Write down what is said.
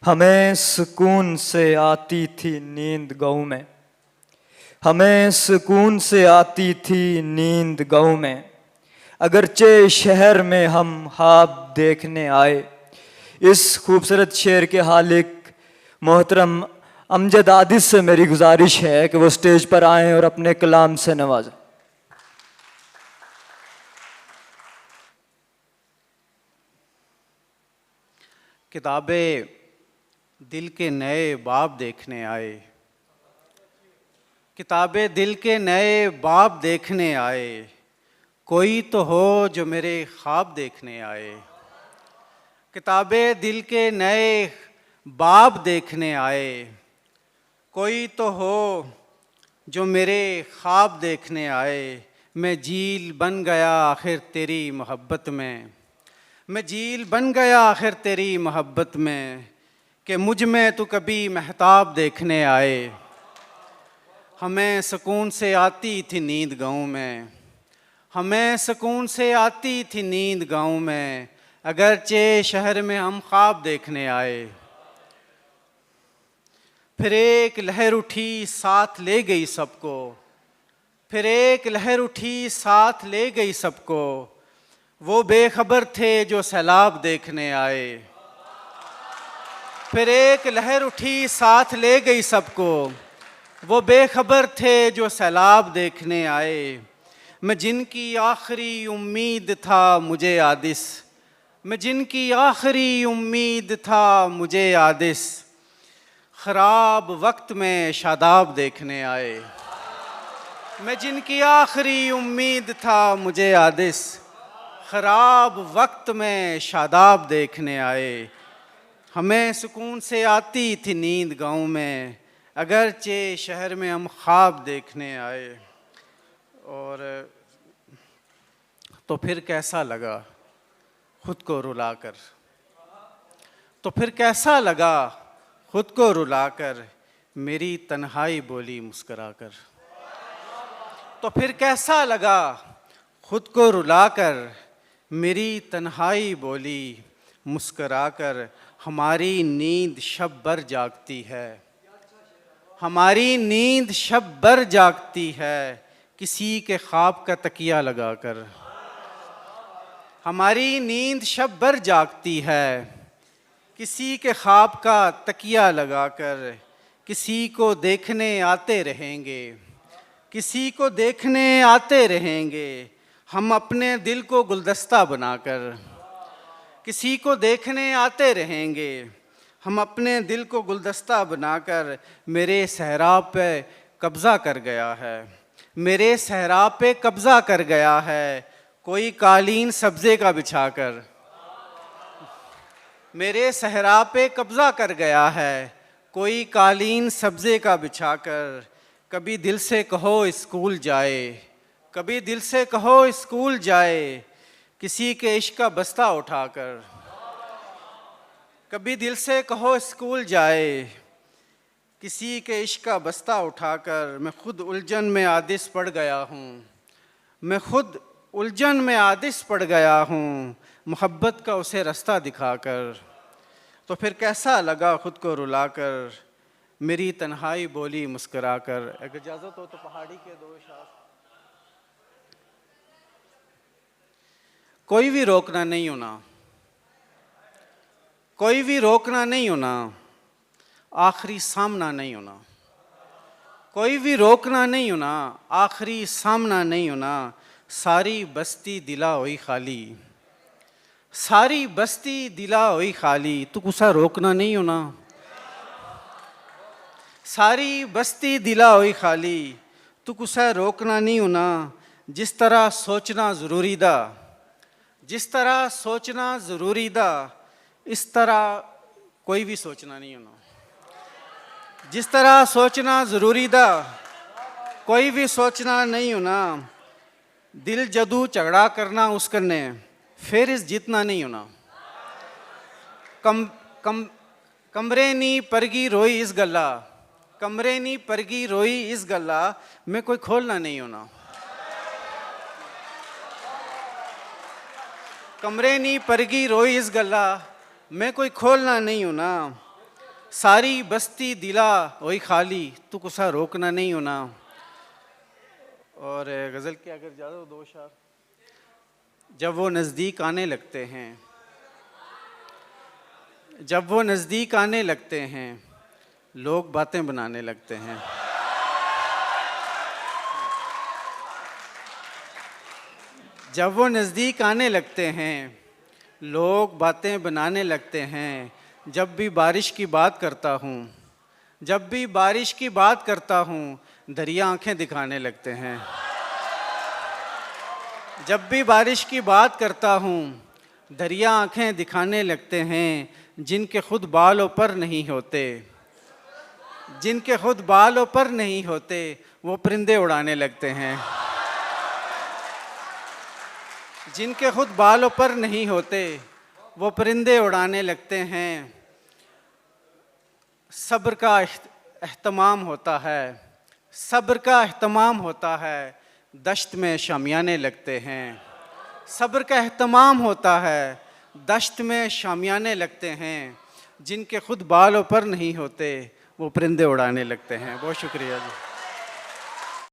हमें सुकून से आती थी नींद गाँव में, हमें सुकून से आती थी नींद गाँव में। अगरचे शहर में हम ख्वाब देखने आए। इस खूबसूरत शेर के हालिक मोहतरम अमजद आदिस से मेरी गुजारिश है कि वो स्टेज पर आएं और अपने कलाम से नवाजें। किताबें दिल के नए बाब देखने आए, किताबें दिल के नए बाब देखने आए। कोई तो हो जो मेरे ख्वाब देखने आए। किताबें दिल के नए बाब देखने आए। कोई तो हो जो मेरे ख्वाब देखने आए। मैं झील बन गया आखिर तेरी मोहब्बत में, मैं झील बन गया आखिर तेरी मोहब्बत में, कि मुझ में तू कभी महताब देखने आए। हमें सुकून से आती थी नींद गाँव में, हमें सुकून से आती थी नींद गाँव में, अगरचे शहर में हम ख्वाब देखने आए। फिर एक लहर उठी साथ ले गई सबको, फिर एक लहर उठी साथ ले गई सबको। वो बेखबर थे जो सैलाब देखने आए। फिर एक लहर उठी साथ ले गई सबको, वो बेखबर थे जो सैलाब देखने आए। मैं जिनकी आखिरी उम्मीद था मुझे आदिस, मैं जिनकी आखिरी उम्मीद था मुझे आदिस, खराब वक्त में शादाब देखने आए। मैं जिनकी आखिरी उम्मीद था मुझे आदिस, खराब वक्त में शादाब देखने आए। हमें सुकून से आती थी नींद गाँव में, अगरचे शहर में हम ख्वाब देखने आए। और तो फिर कैसा लगा खुद को रुलाकर, तो फिर कैसा लगा खुद को रुलाकर, मेरी तन्हाई बोली मुस्कुराकर। तो फिर कैसा लगा खुद को रुलाकर, मेरी तन्हाई बोली मुस्कुराकर। हमारी नींद शब भर जागती है, हमारी नींद शब भर जागती है, किसी के ख्वाब का तकिया लगाकर। हमारी नींद शब भर जागती है, किसी के ख्वाब का तकिया लगाकर। किसी को देखने आते रहेंगे, किसी को देखने आते रहेंगे, हम अपने दिल को गुलदस्ता बनाकर। किसी को देखने आते रहेंगे, हम अपने दिल को गुलदस्ता बनाकर। मेरे सहरा पे कब्ज़ा कर गया है, मेरे सहरा पे कब्ज़ा कर गया है, कोई कालीन सब्ज़े का बिछाकर। मेरे सहरा पे कब्ज़ा कर गया है, कोई कालीन सब्ज़े का बिछाकर। कभी दिल से कहो स्कूल जाए, कभी दिल से कहो स्कूल जाए, किसी के इश्क का बस्ता उठाकर। कभी दिल से कहो स्कूल जाए, किसी के इश्क का बस्ता उठाकर। मैं खुद उलझन में आदिश पड़ गया हूँ, मैं खुद उलझन में आदिश पड़ गया हूँ, मोहब्बत का उसे रास्ता दिखाकर। तो फिर कैसा लगा खुद को रुलाकर, मेरी तन्हाई बोली मुस्कुराकर। अगर इजाज़त हो तो पहाड़ी के दो शाख। कोई भी रोकना नहीं होना, कोई भी रोकना नहीं होना, आखिरी सामना नहीं होना। कोई भी रोकना नहीं होना, आखिरी सामना नहीं होना। सारी बस्ती दिला हुई खाली, सारी बस्ती दिला हुई खाली, तू कुसा रोकना नहीं होना। सारी बस्ती दिला हुई खाली, तू कुसा रोकना नहीं होना। जिस तरह सोचना ज़रूरी दा, जिस तरह सोचना ज़रूरी दा, इस तरह कोई भी सोचना नहीं होना। जिस तरह सोचना ज़रूरी दा, कोई भी सोचना नहीं होना। दिल जदू झगड़ा करना उस कन्ने, फिर इस जितना नहीं होना। कमरे नी परगी रोई इस गल्ला, कमरे नी परगी रोई इस गल्ला, मैं कोई खोलना नहीं होना। कमरे नी परगी रोई इस गल्ला, मैं कोई खोलना नहीं होना। सारी बस्ती दिला वही खाली, तू कुसा रोकना नहीं होना। और गज़ल के अगर ज़्यादा दो शार। जब वो नज़दीक आने लगते हैं, जब वो नज़दीक आने लगते हैं, लोग बातें बनाने लगते हैं। जब वो नज़दीक आने लगते हैं, लोग बातें बनाने लगते हैं। जब भी बारिश की बात करता हूँ, जब भी बारिश की बात करता हूँ, दरिया आंखें दिखाने लगते हैं। जब भी बारिश की बात करता हूँ, दरिया आंखें दिखाने लगते हैं। जिनके खुद बालों पर नहीं होते, जिनके खुद बालों पर नहीं होते, वो परिंदे उड़ाने लगते हैं। जिनके खुद बालों पर नहीं होते, वो परिंदे उड़ाने लगते हैं। सब्र का एहतमाम होता है, सब्र का एहतमाम होता है, दश्त में शामियाने लगते हैं। सब्र का एहतमाम होता है, दश्त में शामियाने लगते हैं। जिनके खुद बालों पर नहीं होते, वो परिंदे उड़ाने लगते हैं। बहुत शुक्रिया जी।